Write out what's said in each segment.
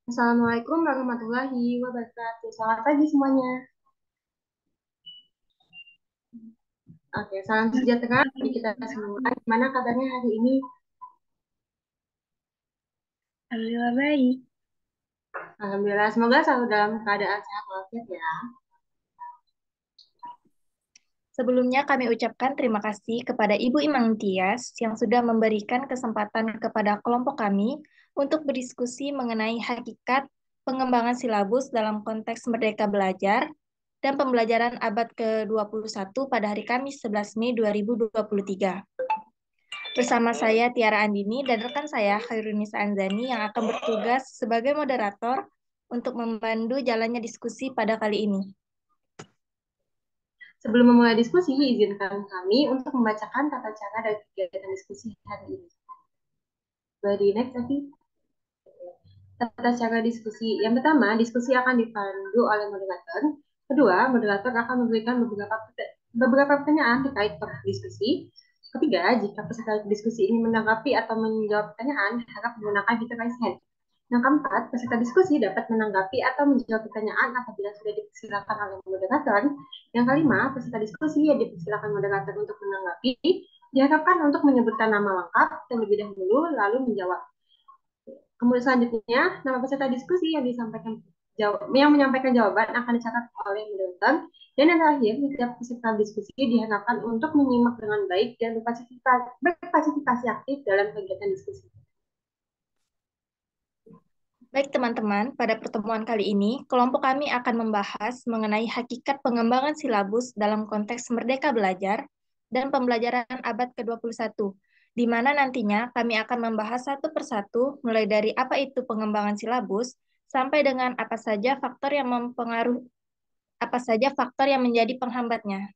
Assalamualaikum warahmatullahi wabarakatuh. Selamat pagi semuanya. Oke, salam sejahtera bagi kita semua. Gimana kabarnya hari ini? Alhamdulillah baik. Alhamdulillah, semoga selalu dalam keadaan sehat walafiat ya. Sebelumnya kami ucapkan terima kasih kepada Ibu Imam Tias yang sudah memberikan kesempatan kepada kelompok kami untuk berdiskusi mengenai hakikat pengembangan silabus dalam konteks Merdeka Belajar dan pembelajaran abad ke-21 pada hari Kamis 11 Mei 2023. Bersama saya Tiara Andini dan rekan saya Khairunisa Anzani yang akan bertugas sebagai moderator untuk membantu jalannya diskusi pada kali ini. Sebelum memulai diskusi, izinkan kami untuk membacakan tata cara dan kegiatan diskusi hari ini. Boleh di next lagi. Tata cara diskusi. Yang pertama, diskusi akan dipandu oleh moderator. Kedua, moderator akan memberikan beberapa pertanyaan terkait topik diskusi. Ketiga, jika peserta diskusi ini menanggapi atau menjawab pertanyaan, harap menggunakan fitur raise hand. Yang keempat, peserta diskusi dapat menanggapi atau menjawab pertanyaan apabila sudah dipersilakan oleh moderator. Yang kelima, peserta diskusi yang dipersilakan moderator untuk menanggapi diharapkan untuk menyebutkan nama lengkap terlebih dahulu, lalu menjawab. Kemudian selanjutnya, nama peserta diskusi yang menyampaikan jawaban akan dicatat oleh moderator. Dan yang terakhir, setiap peserta diskusi diharapkan untuk menyimak dengan baik dan berpartisipasi aktif dalam kegiatan diskusi. Baik teman-teman, pada pertemuan kali ini, kelompok kami akan membahas mengenai hakikat pengembangan silabus dalam konteks Merdeka Belajar dan pembelajaran abad ke-21, di mana nantinya kami akan membahas satu persatu, mulai dari apa itu pengembangan silabus, sampai dengan apa saja faktor yang menjadi penghambatnya.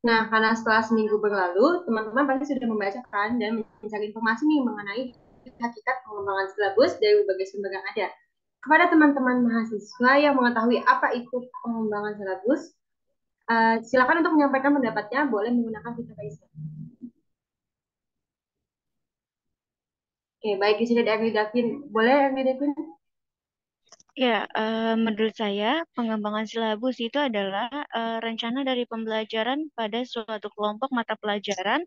Nah, karena setelah seminggu berlalu, teman-teman pasti sudah membacakan dan mencari informasi nih mengenai hakikat pengembangan silabus dari berbagai sumber yang ada. Kepada teman-teman mahasiswa yang mengetahui apa itu pengembangan silabus, silakan untuk menyampaikan pendapatnya, boleh menggunakan fitur raise hand. Oke, baik di sini ada Erni Davin. Boleh Erni Davin? Ya, menurut saya pengembangan silabus itu adalah rencana dari pembelajaran pada suatu kelompok mata pelajaran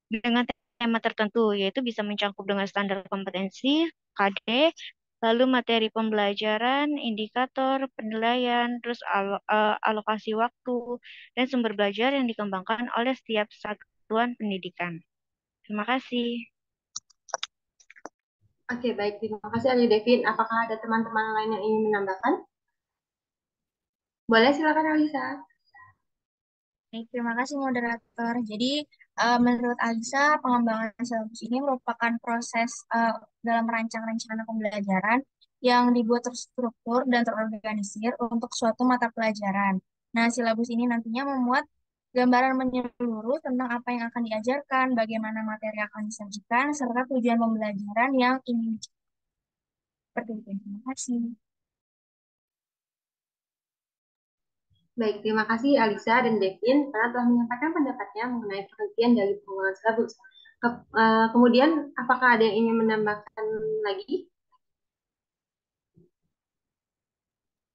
dengan tema tertentu, yaitu bisa mencakup dengan standar kompetensi, KD, lalu materi pembelajaran, indikator, penilaian, terus alokasi waktu, dan sumber belajar yang dikembangkan oleh setiap satuan pendidikan. Terima kasih. Oke, baik. Terima kasih Erni Davin. Apakah ada teman-teman lain yang ingin menambahkan? Boleh, silakan Alisa. Baik, terima kasih moderator. Jadi, menurut Alisa, pengembangan silabus ini merupakan proses dalam merancang rencana pembelajaran yang dibuat terstruktur dan terorganisir untuk suatu mata pelajaran. Nah, silabus ini nantinya memuat gambaran menyeluruh tentang apa yang akan diajarkan, bagaimana materi akan disajikan, serta tujuan pembelajaran yang ingin dicapai. Seperti itu. Terima kasih. Baik, terima kasih Alisa dan Devin karena telah menyampaikan pendapatnya mengenai pengertian dari pengembangan silabus. Kemudian, apakah ada yang ingin menambahkan lagi?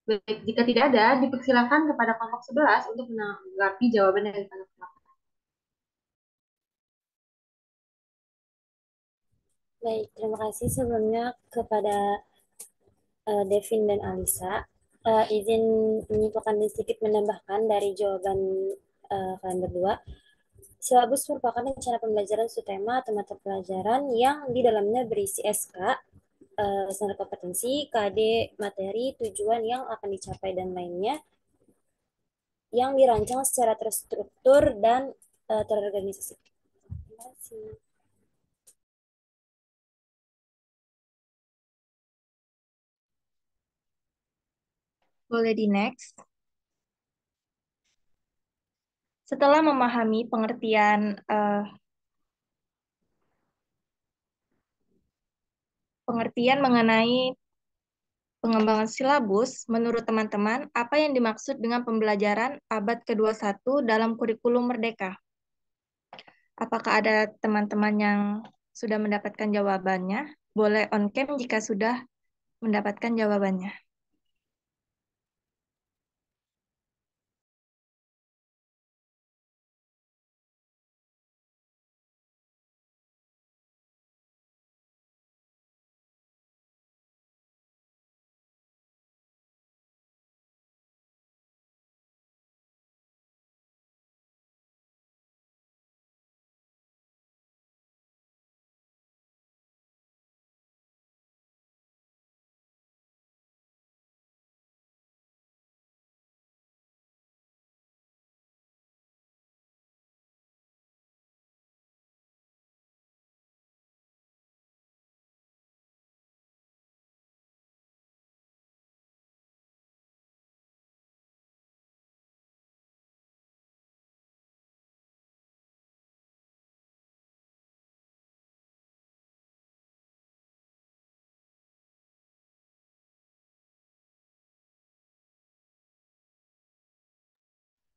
Baik, jika tidak ada, dipersilakan kepada kelompok 11 untuk menanggapi jawaban dari kelompok. Baik, terima kasih sebelumnya kepada Devin dan Alisa. Izin menyimpulkan dan sedikit menambahkan dari jawaban kalian berdua. Silabus merupakan rencana pembelajaran suatu tema atau mata pelajaran yang di dalamnya berisi SK, standar kompetensi, KD, materi, tujuan yang akan dicapai, dan lainnya yang dirancang secara terstruktur dan terorganisasi. Terima kasih. Boleh di next. Setelah memahami pengertian mengenai pengembangan silabus, menurut teman-teman, apa yang dimaksud dengan pembelajaran abad ke-21 dalam kurikulum Merdeka? Apakah ada teman-teman yang sudah mendapatkan jawabannya? Boleh on cam jika sudah mendapatkan jawabannya.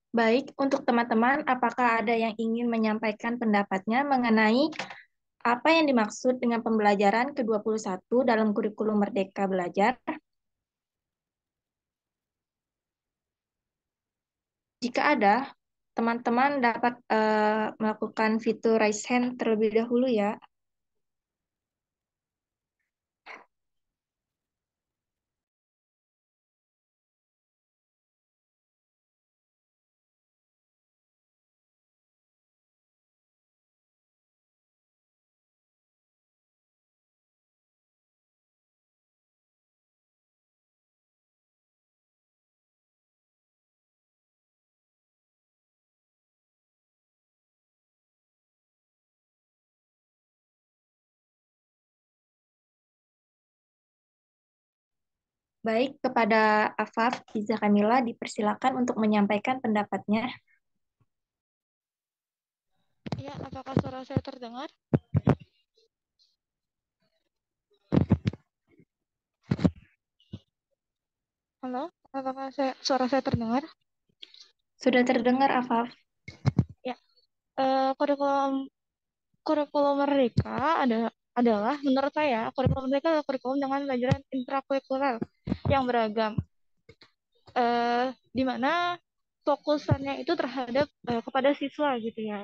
Baik, untuk teman-teman, apakah ada yang ingin menyampaikan pendapatnya mengenai apa yang dimaksud dengan pembelajaran ke-21 dalam kurikulum Merdeka Belajar? Jika ada, teman-teman dapat melakukan fitur raise hand terlebih dahulu ya. Baik, kepada Afaf, Iza Kamila dipersilakan untuk menyampaikan pendapatnya. Ya, apakah suara saya terdengar? Halo, apakah suara saya terdengar? Sudah terdengar, Afaf. Ya, kurikulum Merdeka adalah menurut saya kurikulum Merdeka adalah kurikulum dengan pelajaran intrakurikuler yang beragam, di mana fokusannya itu terhadap kepada siswa gitu ya,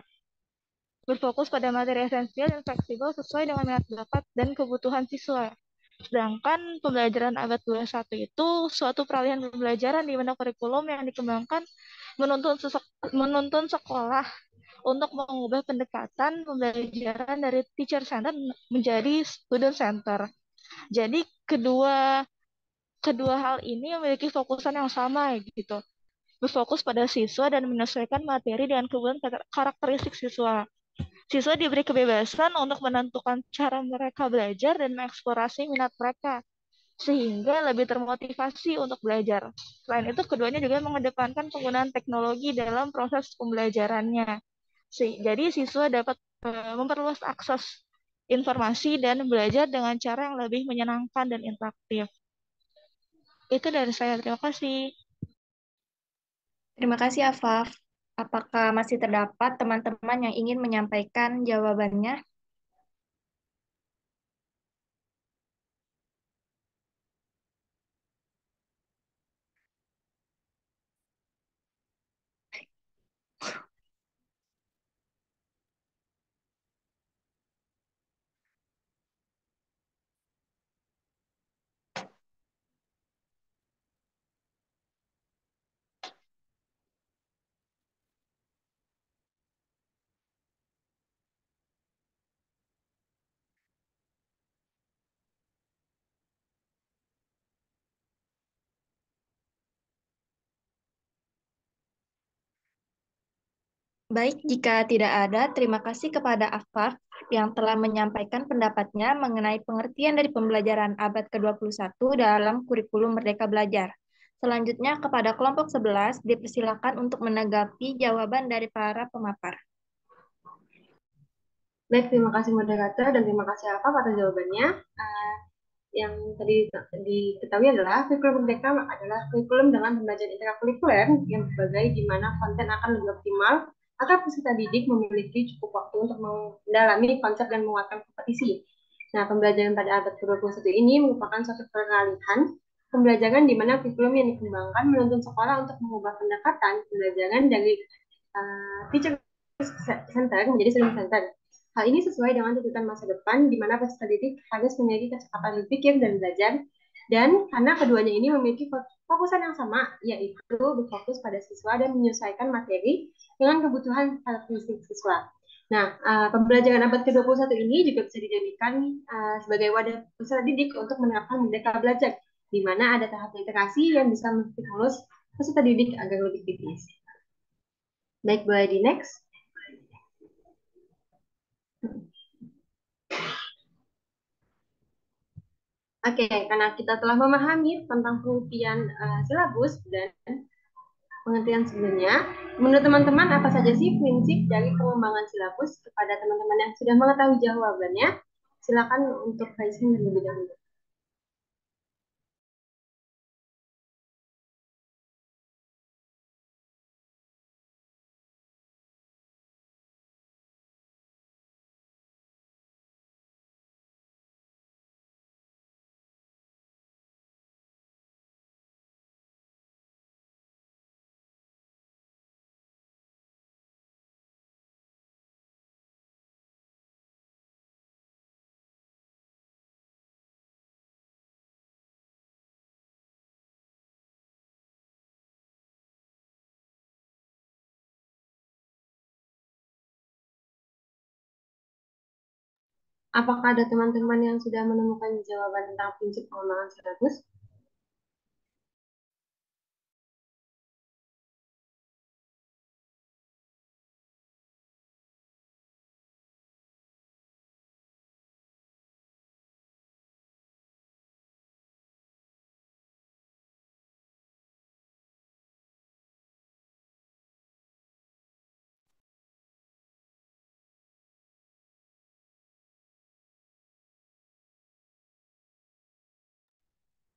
berfokus pada materi esensial dan fleksibel sesuai dengan minat bakat dan kebutuhan siswa. Sedangkan pembelajaran abad 21 itu suatu peralihan pembelajaran di mana kurikulum yang dikembangkan menuntun sekolah untuk mengubah pendekatan pembelajaran dari teacher center menjadi student center. Jadi kedua kedua hal ini memiliki fokusan yang sama gitu. Berfokus pada siswa dan menyesuaikan materi dengan kebutuhan karakteristik siswa. Siswa diberi kebebasan untuk menentukan cara mereka belajar dan mengeksplorasi minat mereka, sehingga lebih termotivasi untuk belajar. Selain itu, keduanya juga mengedepankan penggunaan teknologi dalam proses pembelajarannya. Jadi, siswa dapat memperluas akses informasi dan belajar dengan cara yang lebih menyenangkan dan interaktif. Itu dari saya. Terima kasih. Terima kasih, Afaf. Apakah masih terdapat teman-teman yang ingin menyampaikan jawabannya? Baik, jika tidak ada, terima kasih kepada Afaf yang telah menyampaikan pendapatnya mengenai pengertian dari pembelajaran abad ke-21 dalam kurikulum Merdeka Belajar. Selanjutnya, kepada kelompok 11, dipersilakan untuk menanggapi jawaban dari para pemapar. Baik, terima kasih moderator dan terima kasih Alfa atas jawabannya. Yang tadi diketahui adalah kurikulum Merdeka adalah kurikulum dengan pembelajaran intrakurikuler yang berbagai di mana konten akan lebih optimal agar peserta didik memiliki cukup waktu untuk mendalami konsep dan menguatkan kompetisi. Nah, pembelajaran pada abad ke-21 ini merupakan suatu peralihan pembelajaran di mana kurikulum yang dikembangkan menuntun sekolah untuk mengubah pendekatan pembelajaran dari teacher center menjadi student center. Hal ini sesuai dengan tuntutan masa depan, di mana peserta didik harus memiliki kecepatan berpikir dan belajar, dan karena keduanya ini memiliki fokusan yang sama, yaitu berfokus pada siswa dan menyesuaikan materi dengan kebutuhan karakteristik siswa. Nah, pembelajaran abad ke-21 ini juga bisa dijadikan sebagai wadah peserta didik untuk menerapkan merdeka belajar, di mana ada tahap literasi yang bisa menstimulus peserta didik agar lebih kritis. Baik, boleh di next. Oke, karena kita telah memahami tentang pengertian silabus dan pengertian sebelumnya, menurut teman-teman apa saja sih prinsip dari pengembangan silabus? Kepada teman-teman yang sudah mengetahui jawabannya, silakan untuk raising terlebih dahulu. Apakah ada teman-teman yang sudah menemukan jawaban tentang prinsip pengembangan silabus?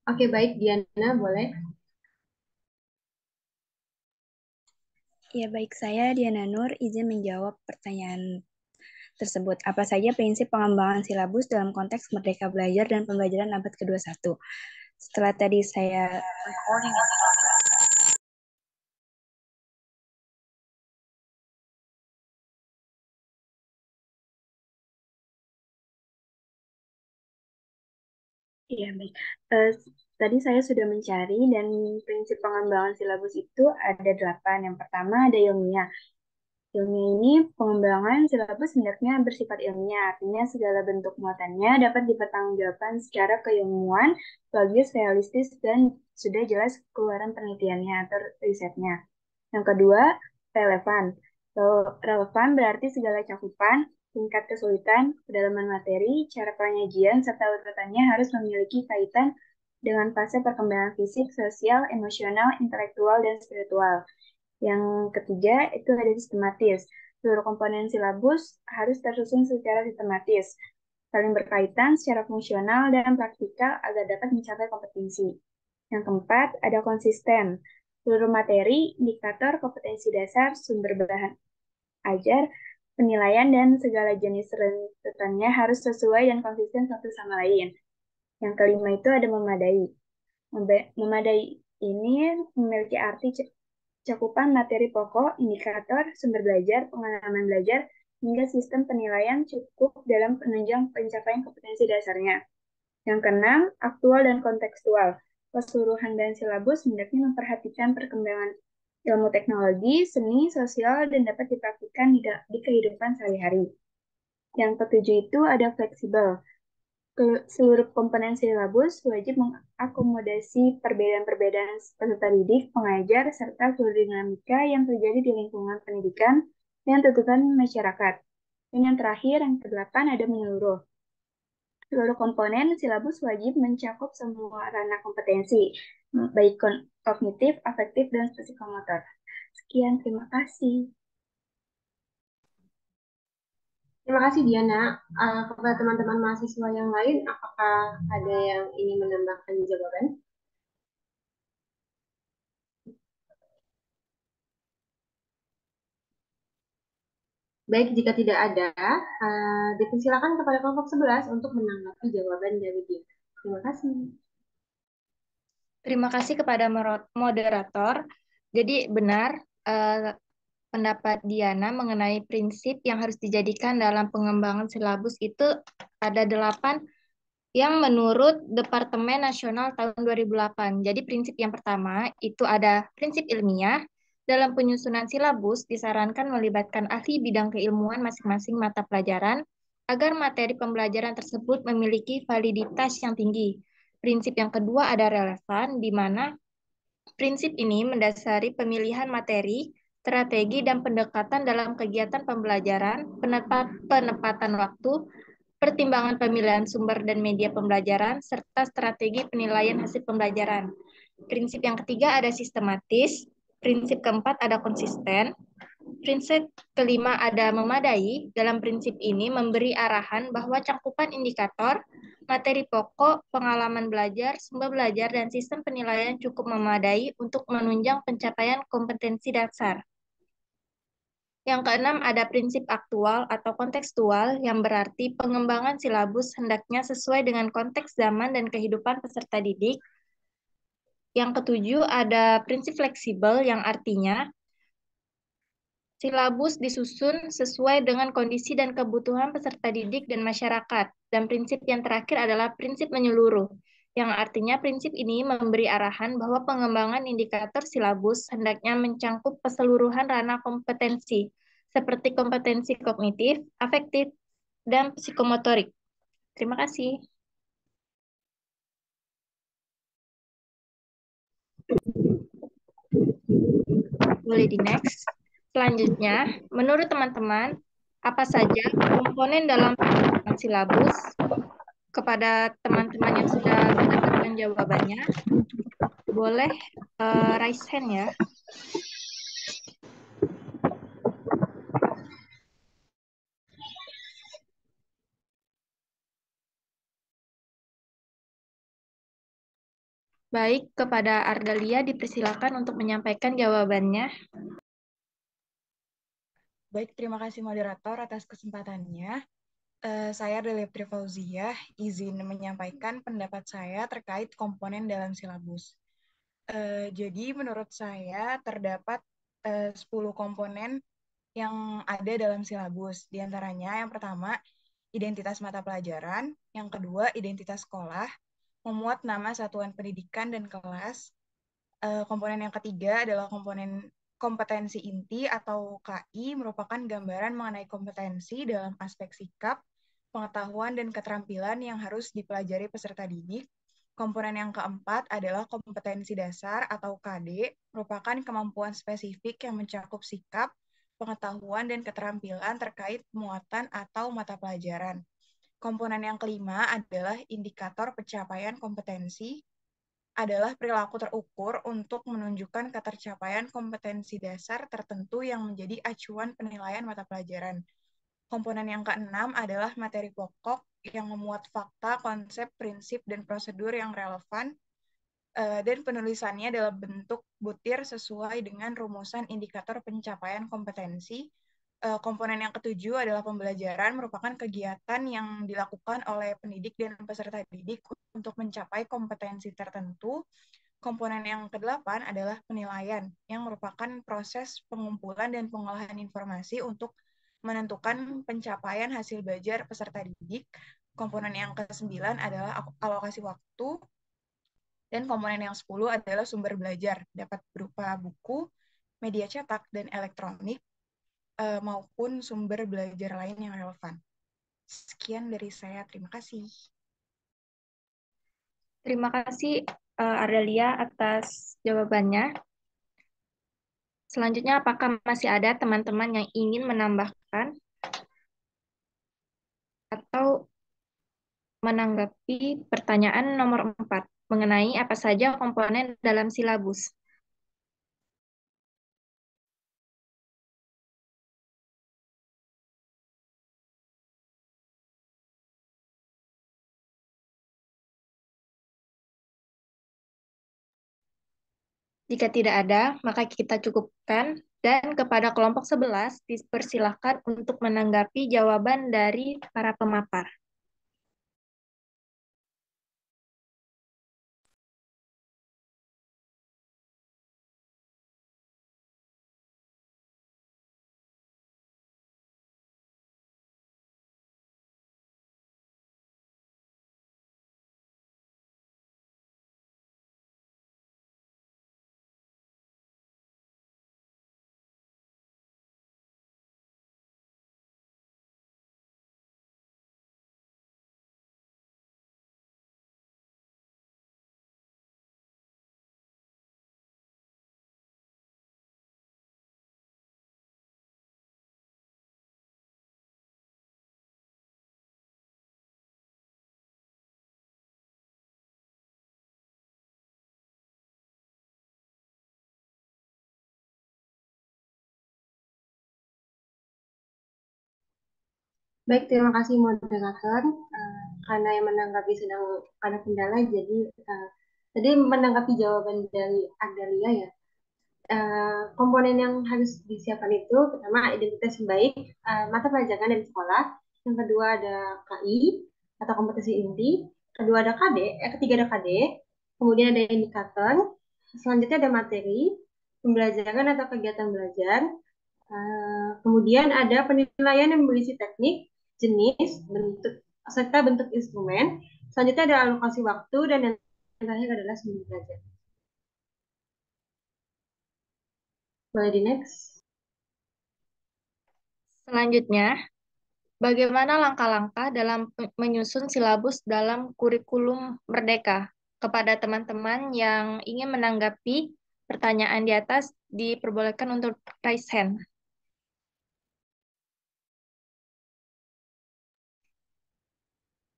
Oke, baik, Diana, boleh. Ya, baik. Saya Diana Nur, izin menjawab pertanyaan tersebut. Apa saja prinsip pengembangan silabus dalam konteks Merdeka Belajar dan pembelajaran abad ke-21? Setelah tadi saya Iya, baik. Tadi saya sudah mencari dan prinsip pengembangan silabus itu ada 8. Yang pertama ada ilmiah. Ilmiah ini pengembangan silabus hendaknya bersifat ilmiah, artinya segala bentuk muatannya dapat dipertanggungjawabkan secara keilmuan, logis, realistis, dan sudah jelas keluaran penelitiannya atau risetnya. Yang kedua, relevan. Relevan berarti segala cakupan, tingkat kesulitan, kedalaman materi, cara penyajian, serta urutannya harus memiliki kaitan dengan fase perkembangan fisik, sosial, emosional, intelektual, dan spiritual. Yang ketiga, itu ada sistematis. Seluruh komponen silabus harus tersusun secara sistematis, saling berkaitan secara fungsional dan praktikal agar dapat mencapai kompetensi. Yang keempat, ada konsisten. Seluruh materi, indikator, kompetensi dasar, sumber bahan ajar, penilaian, dan segala jenis rentetannya harus sesuai dan konsisten satu sama lain. Yang kelima itu ada memadai. Memadai ini memiliki arti cakupan materi pokok, indikator, sumber belajar, pengalaman belajar, hingga sistem penilaian cukup dalam penunjang pencapaian kompetensi dasarnya. Yang keenam, aktual dan kontekstual. Keseluruhan dan silabus hendaknya memperhatikan perkembangan ilmu teknologi, seni, sosial, dan dapat dipraktikkan di kehidupan sehari-hari. Yang ketujuh itu ada fleksibel. Seluruh komponen silabus wajib mengakomodasi perbedaan-perbedaan peserta didik, pengajar, serta seluruh dinamika yang terjadi di lingkungan pendidikan dan tuntutan masyarakat. Dan yang terakhir, yang kedelapan ada menyeluruh. Seluruh komponen silabus wajib mencakup semua ranah kompetensi, baik kognitif, afektif, dan psikomotor. Sekian, terima kasih. Terima kasih, Diana. Kepada teman-teman mahasiswa yang lain, apakah ada yang ingin menambahkan jawaban? Baik, jika tidak ada, dipersilakan kepada kelompok 11 untuk menanggapi jawaban dari dia. Terima kasih. Terima kasih kepada moderator. Jadi benar pendapat Diana mengenai prinsip yang harus dijadikan dalam pengembangan silabus itu ada 8 yang menurut Departemen Nasional tahun 2008. Jadi prinsip yang pertama itu ada prinsip ilmiah. Dalam penyusunan silabus disarankan melibatkan ahli bidang keilmuan masing-masing mata pelajaran agar materi pembelajaran tersebut memiliki validitas yang tinggi. Prinsip yang kedua ada relevan, di mana prinsip ini mendasari pemilihan materi, strategi, dan pendekatan dalam kegiatan pembelajaran, penempatan waktu, pertimbangan pemilihan sumber dan media pembelajaran, serta strategi penilaian hasil pembelajaran. Prinsip yang ketiga ada sistematis, prinsip keempat ada konsisten, prinsip kelima ada memadai. Dalam prinsip ini memberi arahan bahwa cakupan indikator, materi pokok, pengalaman belajar, sumber belajar, dan sistem penilaian cukup memadai untuk menunjang pencapaian kompetensi dasar. Yang keenam ada prinsip aktual atau kontekstual yang berarti pengembangan silabus hendaknya sesuai dengan konteks zaman dan kehidupan peserta didik. Yang ketujuh ada prinsip fleksibel yang artinya silabus disusun sesuai dengan kondisi dan kebutuhan peserta didik dan masyarakat. Dan prinsip yang terakhir adalah prinsip menyeluruh, yang artinya prinsip ini memberi arahan bahwa pengembangan indikator silabus hendaknya mencangkup keseluruhan ranah kompetensi, seperti kompetensi kognitif, afektif, dan psikomotorik. Terima kasih. Boleh di next. Selanjutnya, menurut teman-teman, apa saja komponen dalam silabus? Kepada teman-teman yang sudah mendapatkan jawabannya, boleh raise hand ya. Baik, kepada Ardalia dipersilakan untuk menyampaikan jawabannya. Baik, terima kasih moderator atas kesempatannya. Saya Ardalia Fauzia, izin menyampaikan pendapat saya terkait komponen dalam silabus. Jadi menurut saya terdapat 10 komponen yang ada dalam silabus. Di antaranya yang pertama, identitas mata pelajaran. Yang kedua, identitas sekolah. Memuat nama satuan pendidikan dan kelas. Komponen yang ketiga adalah komponen kompetensi inti atau KI, merupakan gambaran mengenai kompetensi dalam aspek sikap, pengetahuan, dan keterampilan yang harus dipelajari peserta didik. Komponen yang keempat adalah kompetensi dasar atau KD, merupakan kemampuan spesifik yang mencakup sikap, pengetahuan, dan keterampilan terkait muatan atau mata pelajaran. Komponen yang kelima adalah indikator pencapaian kompetensi, adalah perilaku terukur untuk menunjukkan ketercapaian kompetensi dasar tertentu yang menjadi acuan penilaian mata pelajaran. Komponen yang keenam adalah materi pokok yang memuat fakta, konsep, prinsip, dan prosedur yang relevan, dan penulisannya dalam bentuk butir sesuai dengan rumusan indikator pencapaian kompetensi. Komponen yang ketujuh adalah pembelajaran, merupakan kegiatan yang dilakukan oleh pendidik dan peserta didik untuk mencapai kompetensi tertentu. Komponen yang kedelapan adalah penilaian, yang merupakan proses pengumpulan dan pengolahan informasi untuk menentukan pencapaian hasil belajar peserta didik. Komponen yang kesembilan adalah alokasi waktu, dan komponen yang 10 adalah sumber belajar, dapat berupa buku, media cetak, dan elektronik, maupun sumber belajar lain yang relevan. Sekian dari saya, terima kasih. Terima kasih Ardelia atas jawabannya. Selanjutnya, apakah masih ada teman-teman yang ingin menambahkan atau menanggapi pertanyaan nomor 4 mengenai apa saja komponen dalam silabus? Jika tidak ada, maka kita cukupkan Dan kepada kelompok 11 dipersilakan untuk menanggapi jawaban dari para pemapar. Baik, terima kasih moderator. Karena yang menanggapi sedang ada kendala, jadi tadi menanggapi jawaban dari Ardelia ya. Komponen yang harus disiapkan itu pertama identitas yang baik, mata pelajaran dari sekolah. Yang kedua ada KI atau kompetensi inti. Kedua ada KD, ketiga ada KD. Kemudian ada indikator. Selanjutnya ada materi, pembelajaran atau kegiatan belajar. Kemudian ada penilaian yang berisi teknik, jenis, bentuk, serta bentuk instrumen. Selanjutnya ada alokasi waktu dan yang terakhir adalah sumber belajar. Boleh di next. Selanjutnya, bagaimana langkah-langkah dalam menyusun silabus dalam kurikulum Merdeka? Kepada teman-teman yang ingin menanggapi pertanyaan di atas, diperbolehkan untuk raise hand.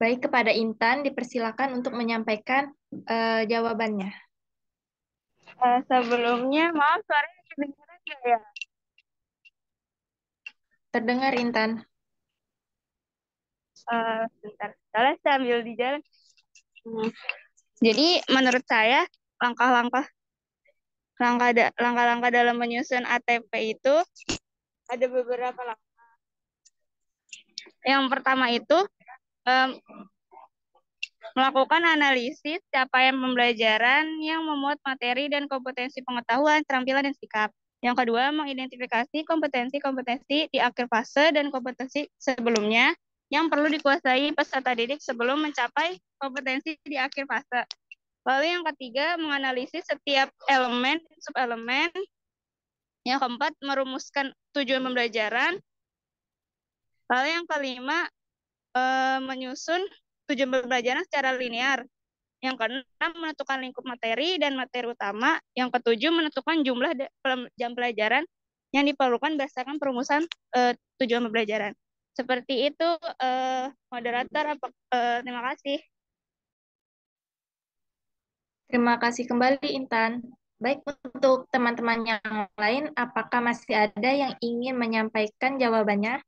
Baik, kepada Intan dipersilakan untuk menyampaikan jawabannya. Sebelumnya, maaf suaranya kedengaran nggak ya? Terdengar, Intan. Bentar, soalnya sambil di jalan. Jadi menurut saya langkah-langkah dalam menyusun ATP itu ada beberapa langkah. Yang pertama itu melakukan analisis capaian pembelajaran yang memuat materi dan kompetensi pengetahuan, keterampilan, dan sikap. Yang kedua, mengidentifikasi kompetensi-kompetensi di akhir fase dan kompetensi sebelumnya yang perlu dikuasai peserta didik sebelum mencapai kompetensi di akhir fase. Lalu yang ketiga, menganalisis setiap elemen dan subelemen. Yang keempat, merumuskan tujuan pembelajaran. Lalu yang kelima, menyusun tujuan pembelajaran secara linear. Yang keenam, menentukan lingkup materi dan materi utama. Yang ketujuh, menentukan jumlah jam pelajaran yang diperlukan berdasarkan perumusan tujuan pembelajaran. Seperti itu, moderator. Terima kasih. Terima kasih kembali, Intan. Baik, untuk teman-teman yang lain, apakah masih ada yang ingin menyampaikan jawabannya?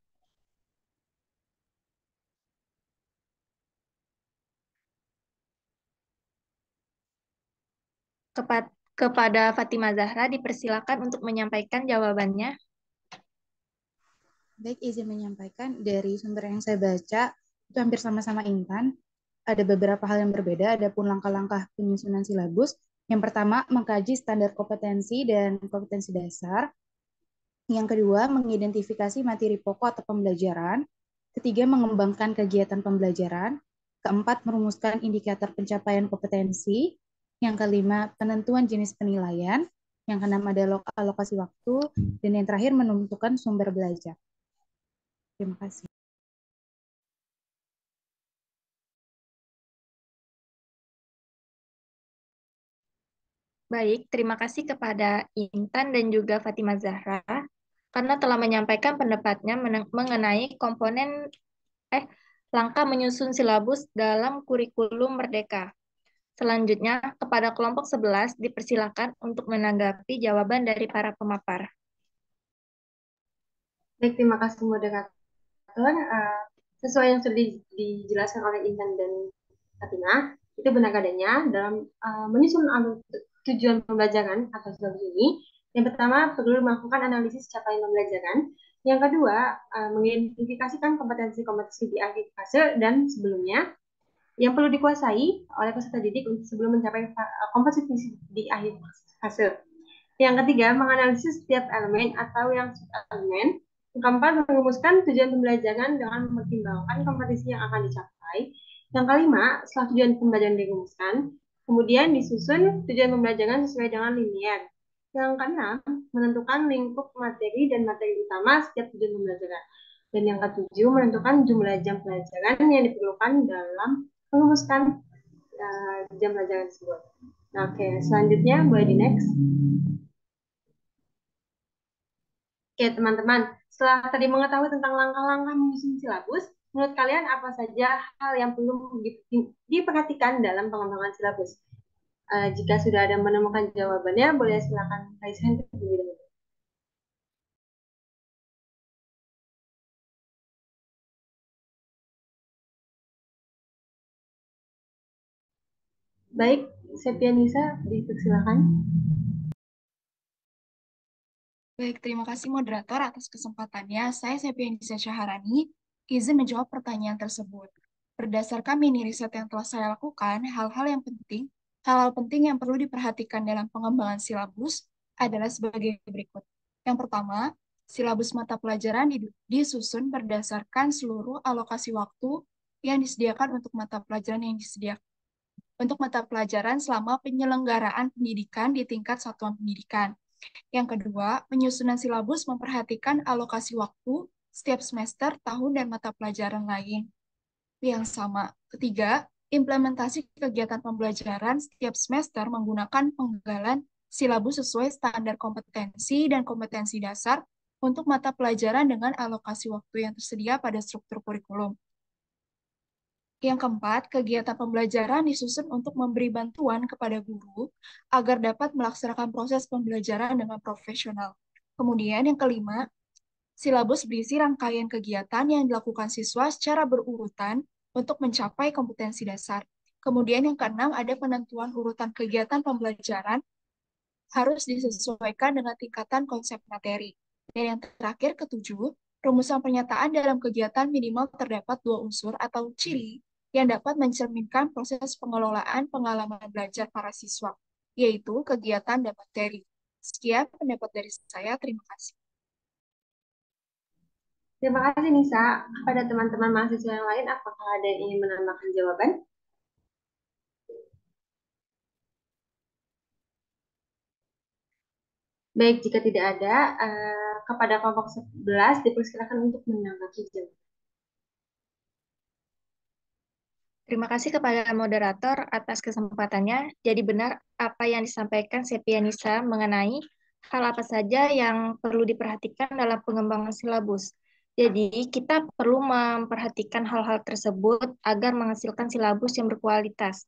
Kepada Fatimah Zahra dipersilakan untuk menyampaikan jawabannya. Baik, izin menyampaikan dari sumber yang saya baca, itu hampir sama-sama Intan. Ada beberapa hal yang berbeda, adapun langkah-langkah penyusunan silabus. Yang pertama, mengkaji standar kompetensi dan kompetensi dasar. Yang kedua, mengidentifikasi materi pokok atau pembelajaran. Ketiga, mengembangkan kegiatan pembelajaran. Keempat, merumuskan indikator pencapaian kompetensi. Yang kelima, penentuan jenis penilaian. Yang keenam ada alokasi waktu. Dan yang terakhir, menentukan sumber belajar. Terima kasih. Baik, terima kasih kepada Intan dan juga Fatimah Zahra karena telah menyampaikan pendapatnya mengenai komponen langkah menyusun silabus dalam kurikulum Merdeka. Selanjutnya, kepada kelompok 11 dipersilakan untuk menanggapi jawaban dari para pemapar. Baik, terima kasih moderator. Sesuai yang sudah dijelaskan oleh Intan dan Fatimah, itu benar adanya dalam menyusun tujuan pembelajaran atau silabus ini, Yang pertama, perlu melakukan analisis capaian pembelajaran. Yang kedua, mengidentifikasikan kompetensi-kompetensi di akhir fase dan sebelumnya yang perlu dikuasai oleh peserta didik untuk sebelum mencapai kompetensi di akhir fase. Yang ketiga, menganalisis setiap elemen atau yang elemen. Yang keempat, merumuskan tujuan pembelajaran dengan mempertimbangkan kompetisi yang akan dicapai. Yang kelima, setelah tujuan pembelajaran dirumuskan, kemudian disusun tujuan pembelajaran sesuai dengan linear. Yang keenam, menentukan lingkup materi dan materi utama setiap tujuan pembelajaran. Dan yang ketujuh, menentukan jumlah jam pelajaran yang diperlukan dalam merumuskan jam pelajaran tersebut. Nah, oke, selanjutnya boleh di next. Oke, teman-teman, setelah tadi mengetahui tentang langkah-langkah menyusun silabus, menurut kalian apa saja hal yang perlu diperhatikan dalam pengembangan silabus? Jika sudah ada menemukan jawabannya, boleh silakan raise hand terlebih dahulu. Baik, Septianisa, dipersilakan. Baik, terima kasih moderator atas kesempatannya. Saya Septianisa Syaharani, izin menjawab pertanyaan tersebut. Berdasarkan mini riset yang telah saya lakukan, hal-hal penting yang perlu diperhatikan dalam pengembangan silabus adalah sebagai berikut. Yang pertama, silabus mata pelajaran disusun berdasarkan seluruh alokasi waktu yang disediakan untuk mata pelajaran selama penyelenggaraan pendidikan di tingkat satuan pendidikan. Yang kedua, penyusunan silabus memperhatikan alokasi waktu setiap semester, tahun, dan mata pelajaran lain yang sama. Ketiga, implementasi kegiatan pembelajaran setiap semester menggunakan penggalan silabus sesuai standar kompetensi dan kompetensi dasar untuk mata pelajaran dengan alokasi waktu yang tersedia pada struktur kurikulum. Yang keempat, kegiatan pembelajaran disusun untuk memberi bantuan kepada guru agar dapat melaksanakan proses pembelajaran dengan profesional. Kemudian yang kelima, silabus berisi rangkaian kegiatan yang dilakukan siswa secara berurutan untuk mencapai kompetensi dasar. Kemudian yang keenam, ada penentuan urutan kegiatan pembelajaran harus disesuaikan dengan tingkatan konsep materi. Dan yang terakhir, ketujuh, rumusan pernyataan dalam kegiatan minimal terdapat 2 unsur atau ciri yang dapat mencerminkan proses pengelolaan pengalaman belajar para siswa, yaitu kegiatan dan materi. Sekian pendapat dari saya, terima kasih. Terima kasih Nisa. Kepada teman-teman mahasiswa yang lain, apakah ada yang ingin menambahkan jawaban? Baik, jika tidak ada, kepada kelompok 11 dipersilakan untuk menanggapi jawaban. Terima kasih kepada moderator atas kesempatannya. Jadi benar apa yang disampaikan Septianisa mengenai hal apa saja yang perlu diperhatikan dalam pengembangan silabus. Jadi kita perlu memperhatikan hal-hal tersebut agar menghasilkan silabus yang berkualitas.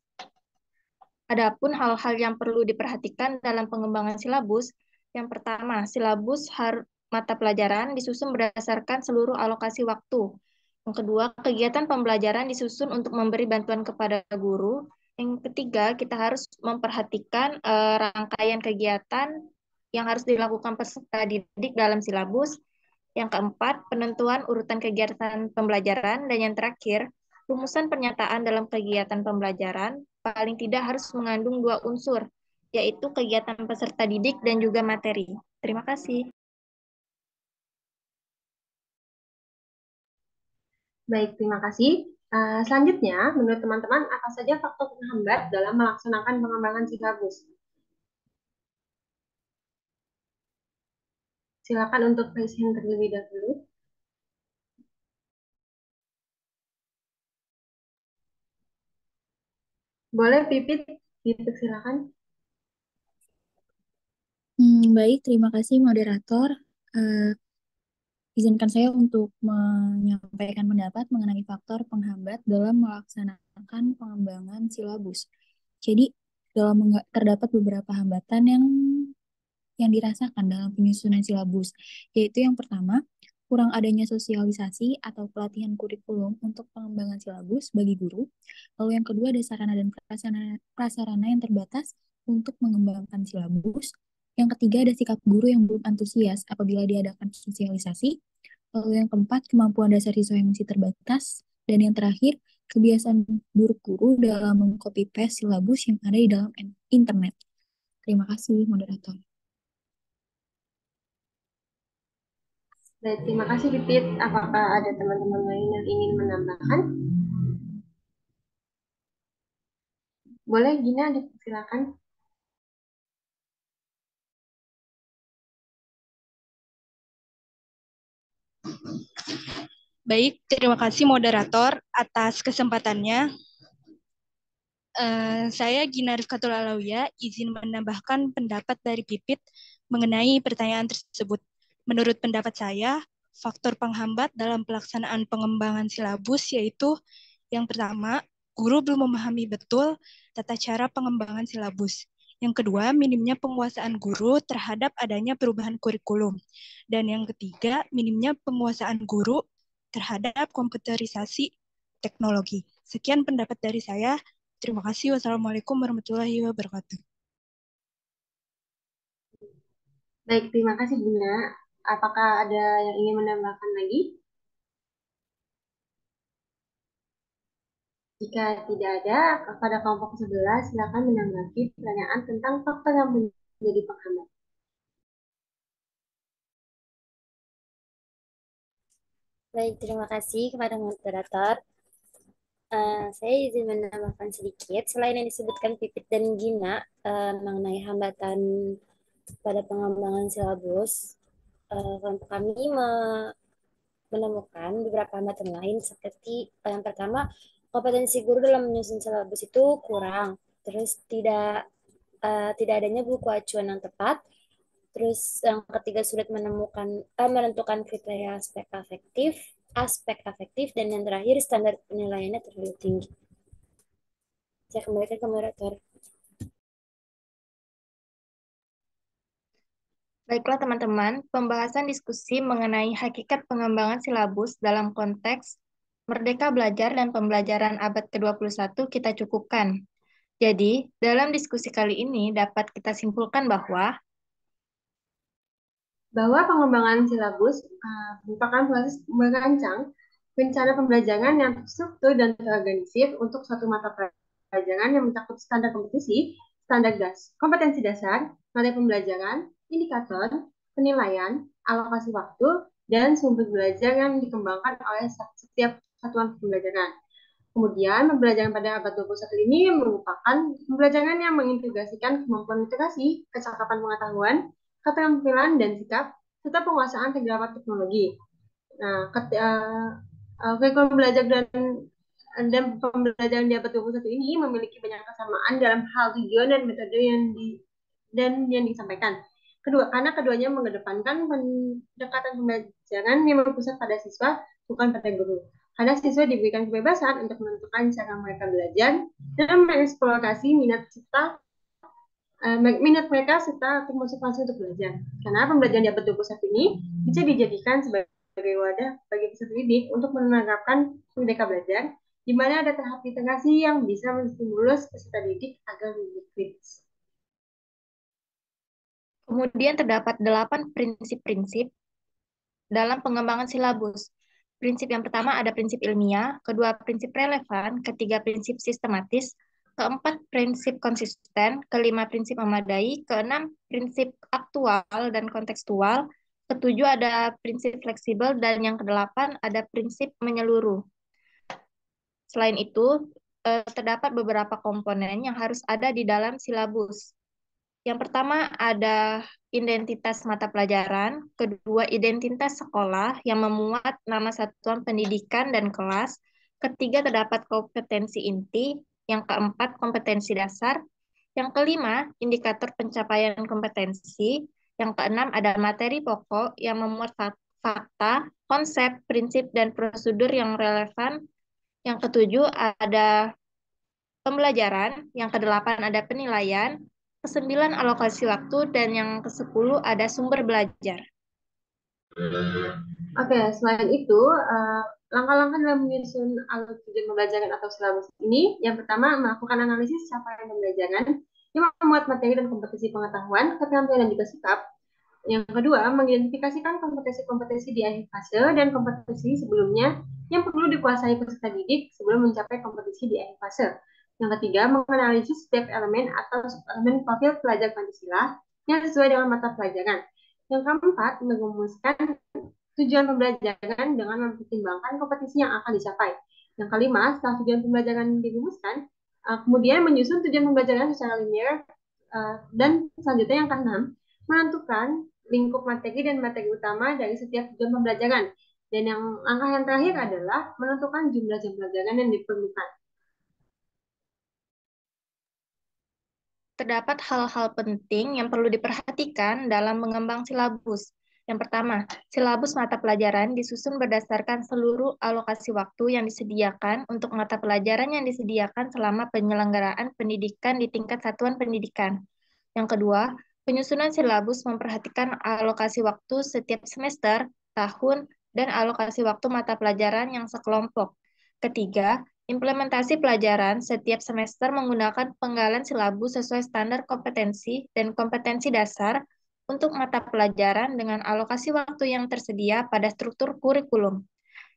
Adapun hal-hal yang perlu diperhatikan dalam pengembangan silabus, yang pertama, silabus mata pelajaran disusun berdasarkan seluruh alokasi waktu. Yang kedua, kegiatan pembelajaran disusun untuk memberi bantuan kepada guru. Yang ketiga, kita harus memperhatikan rangkaian kegiatan yang harus dilakukan peserta didik dalam silabus. Yang keempat, penentuan urutan kegiatan pembelajaran. Dan yang terakhir, rumusan pernyataan dalam kegiatan pembelajaran paling tidak harus mengandung 2 unsur, yaitu kegiatan peserta didik dan juga materi. Terima kasih. Baik, terima kasih. Selanjutnya, menurut teman-teman, apa saja faktor penghambat dalam melaksanakan pengembangan silabus? Silakan untuk raise hand terlebih dahulu. Boleh, Pipit, silakan. Baik, terima kasih moderator. Izinkan saya untuk menyampaikan pendapat mengenai faktor penghambat dalam melaksanakan pengembangan silabus. Jadi, terdapat beberapa hambatan yang dirasakan dalam penyusunan silabus, yaitu yang pertama, kurang adanya sosialisasi atau pelatihan kurikulum untuk pengembangan silabus bagi guru. Lalu yang kedua, ada sarana dan prasarana yang terbatas untuk mengembangkan silabus. Yang ketiga ada sikap guru yang belum antusias apabila diadakan sosialisasi. Lalu yang keempat, kemampuan dasar siswa yang masih terbatas. Dan yang terakhir, kebiasaan buruk guru dalam mengcopy paste silabus yang ada di dalam internet. Terima kasih, moderator. Baik, terima kasih Pipit. Apakah ada teman-teman lain yang ingin menambahkan? Boleh, Gina, silakan. Baik, terima kasih moderator atas kesempatannya. Saya Gina Rifkatul Alawiyah, izin menambahkan pendapat dari Pipit mengenai pertanyaan tersebut. Menurut pendapat saya, faktor penghambat dalam pelaksanaan pengembangan silabus yaitu yang pertama, guru belum memahami betul tata cara pengembangan silabus. Yang kedua, minimnya penguasaan guru terhadap adanya perubahan kurikulum. Dan yang ketiga, minimnya penguasaan guru terhadap komputerisasi teknologi. Sekian pendapat dari saya. Terima kasih. Wassalamualaikum warahmatullahi wabarakatuh. Baik, terima kasih Gina. Apakah ada yang ingin menambahkan lagi? Jika tidak ada, pada kelompok sebelah silakan menanggapi pertanyaan tentang faktor yang menjadi penghambat. Baik, terima kasih kepada moderator. Saya izin menambahkan sedikit. Selain yang disebutkan Pipit dan Gina mengenai hambatan pada pengembangan silabus, kelompok kami menemukan beberapa hambatan lain seperti yang pertama, kompetensi guru dalam menyusun silabus itu kurang. Terus tidak adanya buku acuan yang tepat. Terus yang ketiga sulit menentukan kriteria aspek afektif, dan yang terakhir standar penilaiannya terlalu tinggi. Saya kembalikan ke moderator. Baiklah teman-teman, pembahasan diskusi mengenai hakikat pengembangan silabus dalam konteks Merdeka Belajar dan Pembelajaran Abad ke-21 kita cukupkan. Jadi, dalam diskusi kali ini dapat kita simpulkan bahwa pengembangan silabus merupakan proses merancang rencana pembelajaran yang terstruktur dan terorganisir untuk suatu mata pelajaran yang mencakup standar kompetisi, standar kompetensi dasar, materi pembelajaran, indikator, penilaian, alokasi waktu, dan sumber belajar yang dikembangkan oleh setiap satuan pembelajaran. Kemudian, pembelajaran pada abad 21 ini merupakan pembelajaran yang mengintegrasikan kemampuan literasi, kecakapan pengetahuan, keterampilan dan sikap, serta penguasaan segala teknologi. Nah, kurikulum belajar dan pembelajaran di abad 21 ini memiliki banyak kesamaan dalam hal tujuan dan metode yang disampaikan. Karena keduanya mengedepankan pendekatan pembelajaran yang berpusat pada siswa, bukan pada guru. Karena siswa diberikan kebebasan untuk menentukan cara mereka belajar dan mengeksplorasi minat mereka serta motivasi untuk belajar. Karena pembelajaran di abad 21 ini bisa dijadikan sebagai wadah bagi peserta didik untuk menerapkan merdeka belajar, di mana ada tahap literasi yang bisa menstimulus peserta didik agar lebih kritis. kemudian terdapat 8 prinsip-prinsip dalam pengembangan silabus. Prinsip yang pertama ada prinsip ilmiah, kedua prinsip relevan, ketiga prinsip sistematis, keempat prinsip konsisten, kelima prinsip memadai, keenam prinsip aktual dan kontekstual, ketujuh ada prinsip fleksibel, dan yang kedelapan ada prinsip menyeluruh. Selain itu, terdapat beberapa komponen yang harus ada di dalam silabus. Yang pertama ada identitas mata pelajaran, kedua identitas sekolah yang memuat nama satuan pendidikan dan kelas, ketiga terdapat kompetensi inti, yang keempat kompetensi dasar, yang kelima indikator pencapaian kompetensi, yang keenam ada materi pokok yang memuat fakta, konsep, prinsip, dan prosedur yang relevan, yang ketujuh ada pembelajaran, yang kedelapan ada penilaian, ke-9 alokasi waktu, dan yang ke-10 ada sumber belajar. Oke, selain itu, langkah-langkah dalam menyusun alur tujuan pembelajaran atau silabus ini, yang pertama melakukan analisis capaian pembelajaran yang memuat materi dan kompetensi pengetahuan, keterampilan dan juga sikap. Yang kedua, mengidentifikasikan kompetensi-kompetensi di akhir fase dan kompetensi sebelumnya yang perlu dikuasai peserta didik sebelum mencapai kompetensi di akhir fase. Yang ketiga, menganalisis setiap elemen atau subelemen profil pelajar Pancasila yang sesuai dengan mata pelajaran. Yang keempat, merumuskan tujuan pembelajaran dengan mempertimbangkan kompetensi yang akan dicapai. Yang kelima, setelah tujuan pembelajaran dirumuskan, kemudian menyusun tujuan pembelajaran secara linear, dan selanjutnya yang keenam, menentukan lingkup materi dan materi utama dari setiap tujuan pembelajaran. Dan yang langkah yang terakhir adalah menentukan jumlah jam pelajaran yang diperlukan. Terdapat hal-hal penting yang perlu diperhatikan dalam mengembang silabus. Yang pertama, silabus mata pelajaran disusun berdasarkan seluruh alokasi waktu yang disediakan untuk mata pelajaran yang disediakan selama penyelenggaraan pendidikan di tingkat satuan pendidikan. Yang kedua, penyusunan silabus memperhatikan alokasi waktu setiap semester, tahun, dan alokasi waktu mata pelajaran yang sekelompok. Ketiga, implementasi pelajaran setiap semester menggunakan penggalan silabus sesuai standar kompetensi dan kompetensi dasar untuk mata pelajaran dengan alokasi waktu yang tersedia pada struktur kurikulum.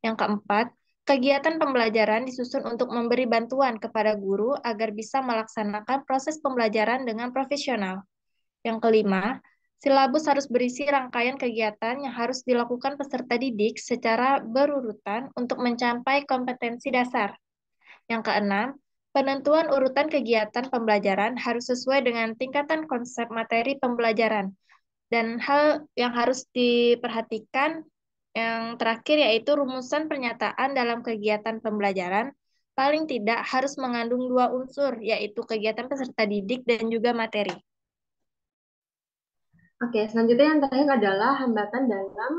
Yang keempat, kegiatan pembelajaran disusun untuk memberi bantuan kepada guru agar bisa melaksanakan proses pembelajaran dengan profesional. Yang kelima, silabus harus berisi rangkaian kegiatan yang harus dilakukan peserta didik secara berurutan untuk mencapai kompetensi dasar. Yang keenam, penentuan urutan kegiatan pembelajaran harus sesuai dengan tingkatan konsep materi pembelajaran. Dan hal yang harus diperhatikan yang terakhir yaitu rumusan pernyataan dalam kegiatan pembelajaran paling tidak harus mengandung dua unsur, yaitu kegiatan peserta didik dan juga materi. Oke, selanjutnya yang terakhir adalah hambatan dalam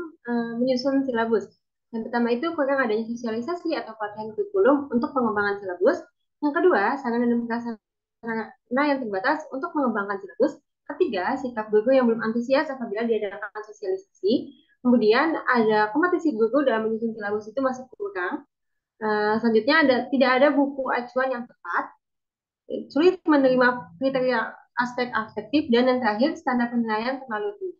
menyusun silabus. Yang pertama itu kurang adanya sosialisasi atau pelatihan kurikulum untuk pengembangan silabus. Yang kedua, sarana dan prasarana yang terbatas untuk mengembangkan silabus. Ketiga, sikap guru yang belum antusias apabila diadakan sosialisasi. Kemudian ada kompetensi guru dalam menyusun silabus itu masih kurang. Selanjutnya tidak ada buku acuan yang tepat. Sulit menerima kriteria aspek afektif, dan yang terakhir standar penilaian terlalu tinggi.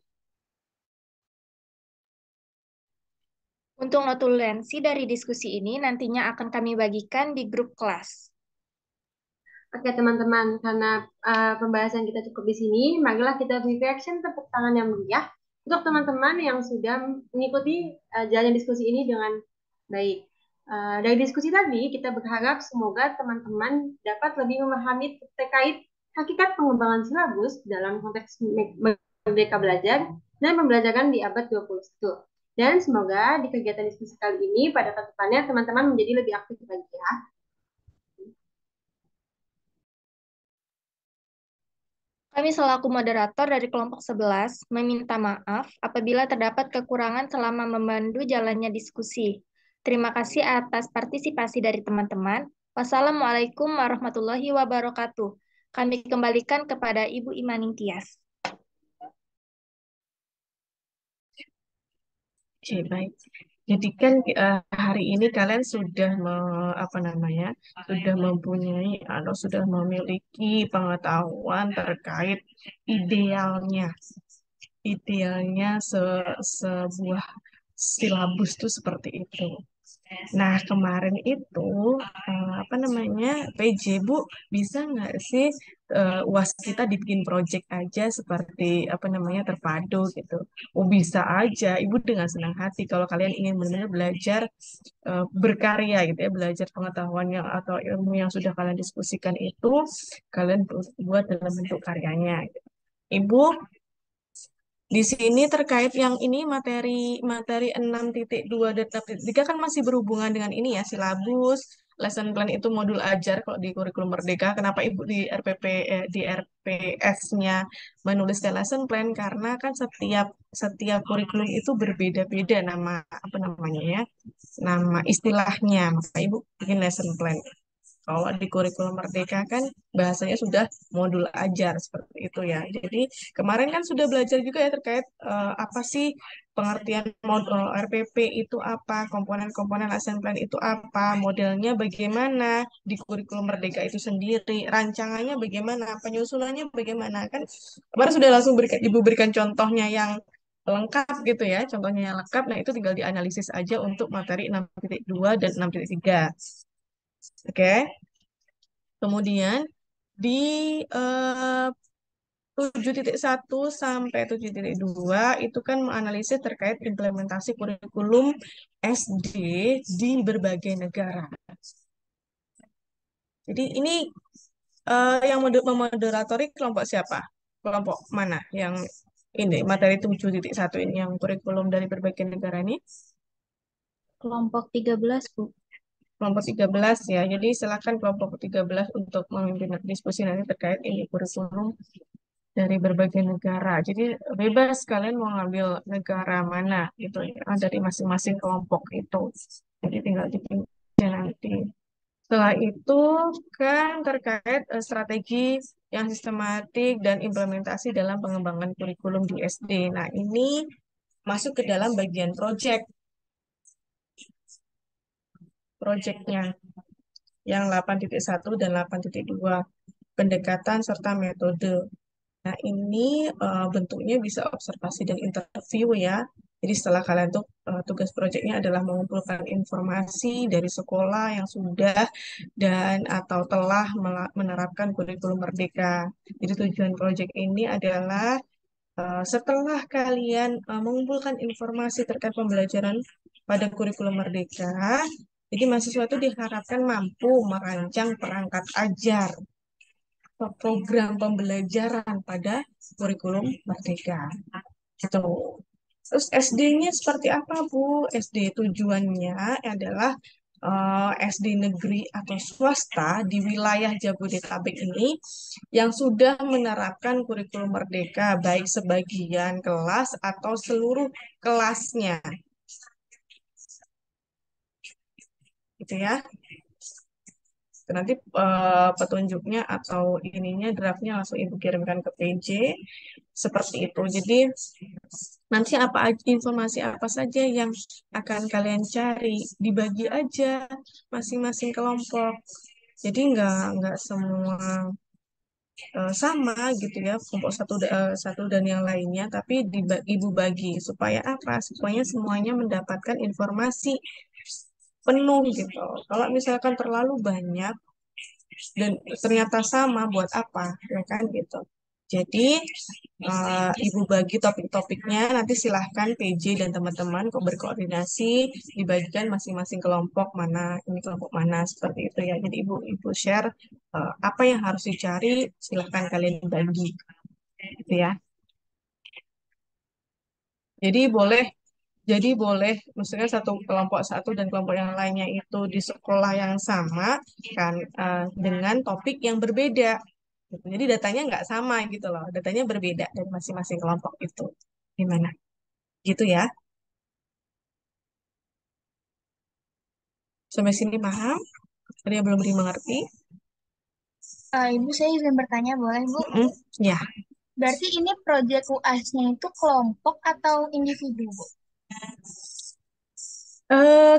Untuk notulensi dari diskusi ini nantinya akan kami bagikan di grup kelas. Oke teman-teman, karena pembahasan kita cukup di sini, marilah kita beri reaction tepuk tangan yang meriah untuk teman-teman yang sudah mengikuti jalannya diskusi ini dengan baik. Dari diskusi tadi, kita berharap semoga teman-teman dapat lebih memahami terkait hakikat pengembangan silabus dalam konteks Merdeka Belajar dan pembelajaran di abad 21. Dan semoga di kegiatan diskusi kali ini pada kedepannya teman-teman menjadi lebih aktif lagi ya. Kami selaku moderator dari kelompok 11 meminta maaf apabila terdapat kekurangan selama memandu jalannya diskusi. Terima kasih atas partisipasi dari teman-teman. Wassalamualaikum warahmatullahi wabarakatuh. Kami kembalikan kepada Ibu Imaning Tias. Oke, baik. Jadi kan hari ini kalian sudah sudah mempunyai atau sudah memiliki pengetahuan terkait idealnya sebuah silabus itu seperti itu. Nah, kemarin itu PJ Bu, bisa nggak sih UAS kita dibikin project aja seperti terpadu gitu. Oh, bisa aja. Ibu dengan senang hati kalau kalian ingin benar-benar belajar berkarya gitu ya, belajar pengetahuan yang atau ilmu yang sudah kalian diskusikan itu kalian buat dalam bentuk karyanya gitu. Ibu di sini terkait yang ini materi 6.2 dan 6.3 kan masih berhubungan dengan ini ya, silabus, lesson plan itu modul ajar kalau di kurikulum Merdeka. Kenapa Ibu di di RPS-nya menuliskan lesson plan? Karena kan setiap kurikulum itu berbeda-beda nama nama istilahnya. Maka Ibu bikin lesson plan. Kalau di kurikulum Merdeka kan bahasanya sudah modul ajar seperti itu ya. Jadi kemarin kan sudah belajar juga ya terkait apa sih pengertian model RPP itu apa, komponen-komponen lesson plan itu apa, modelnya bagaimana, di kurikulum Merdeka itu sendiri, rancangannya bagaimana, penyusunannya bagaimana. Kan kemarin sudah langsung Ibu berikan contohnya yang lengkap gitu ya, contohnya yang lengkap. Nah, itu tinggal dianalisis aja untuk materi 6.2 dan 6.3. Oke. Kemudian di eh, 7.1 sampai 7.2 itu kan menganalisis terkait implementasi kurikulum SD di berbagai negara. Jadi ini yang memoderatori kelompok siapa? Kelompok mana yang ini materi 7.1 ini yang kurikulum dari berbagai negara ini? Kelompok 13, Bu. Kelompok 13 ya. Jadi silakan kelompok 13 untuk memimpin diskusi nanti terkait ini kurikulum dari berbagai negara. Jadi bebas kalian mau ngambil negara mana gitu ya dari masing-masing kelompok itu. Jadi tinggal dipilih aja nanti. Setelah itu kan terkait strategi yang sistematik dan implementasi dalam pengembangan kurikulum di SD. Nah, ini masuk ke dalam bagian projectnya yang 8.1 dan 8.2 pendekatan serta metode. Nah, ini bentuknya bisa observasi dan interview ya. Jadi setelah kalian tuh tugas proyeknya adalah mengumpulkan informasi dari sekolah yang sudah dan atau telah menerapkan kurikulum Merdeka. Jadi tujuan proyek ini adalah setelah kalian mengumpulkan informasi terkait pembelajaran pada kurikulum Merdeka, jadi mahasiswa itu diharapkan mampu merancang perangkat ajar program pembelajaran pada kurikulum Merdeka. Gitu. Terus SD-nya seperti apa, Bu? SD tujuannya adalah SD negeri atau swasta di wilayah Jabodetabek ini yang sudah menerapkan kurikulum Merdeka, baik sebagian kelas atau seluruh kelasnya. Gitu ya. Nanti petunjuknya atau ininya draftnya langsung Ibu kirimkan ke PJ seperti itu. Jadi nanti informasi apa saja yang akan kalian cari dibagi aja masing-masing kelompok. Jadi nggak semua sama gitu ya kelompok satu dan yang lainnya, tapi Ibu bagi supaya apa? Supaya semuanya mendapatkan informasi penuh gitu. Kalau misalkan terlalu banyak dan ternyata sama buat apa ya kan gitu. Jadi Ibu bagi topik-topiknya, nanti silahkan PJ dan teman-teman kok berkoordinasi dibagikan masing-masing kelompok mana ini kelompok mana seperti itu ya. Jadi Ibu share apa yang harus dicari, silahkan kalian bagi gitu ya. Jadi boleh, misalnya satu kelompok satu dan kelompok yang lainnya itu di sekolah yang sama kan dengan topik yang berbeda. Gitu. Jadi datanya nggak sama gitu loh, datanya berbeda dari masing-masing kelompok itu. Gimana? Gitu ya. Sampai sini paham? Ada yang belum dimengerti? Ibu, saya izin bertanya, boleh, Bu? Ya. Berarti ini proyek UAS-nya itu kelompok atau individu, Bu?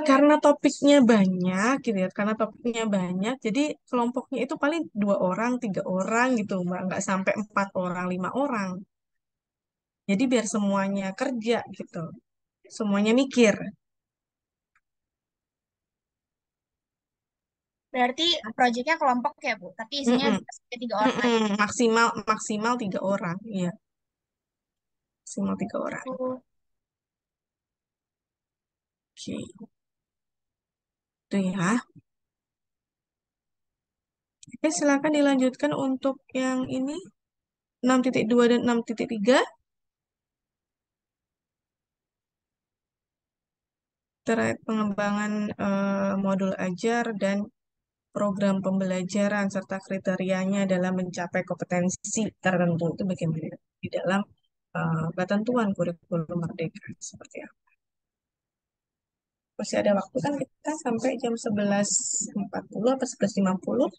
Karena topiknya banyak gitu ya, karena topiknya banyak, jadi kelompoknya itu paling 2 orang, 3 orang gitu, Mbak. Nggak sampai 4 orang, 5 orang. Jadi biar semuanya kerja gitu, semuanya mikir. Berarti proyeknya kelompok ya, Bu? Tapi isinya bisa sampai 3 orang aja. Maksimal 3 orang, iya. Maksimal 3 orang. Oke. Itu ya. Oke, silakan dilanjutkan untuk yang ini 6.2 dan 6.3. Terkait pengembangan modul ajar dan program pembelajaran serta kriterianya dalam mencapai kompetensi tertentu itu bagaimana di dalam ketentuan kurikulum Merdeka seperti apa. Masih ada waktu kan kita sampai jam 11.40 atau 11.50.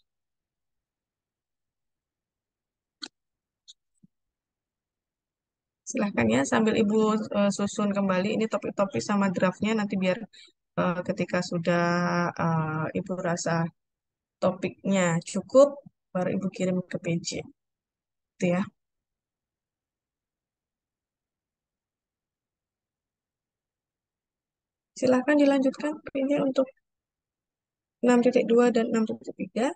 Silahkan ya, sambil Ibu susun kembali ini topik-topik sama draftnya, nanti biar ketika sudah Ibu rasa topiknya cukup, baru Ibu kirim ke PJ. Itu ya. Silahkan dilanjutkan ini untuk 6.2 dan 6.3.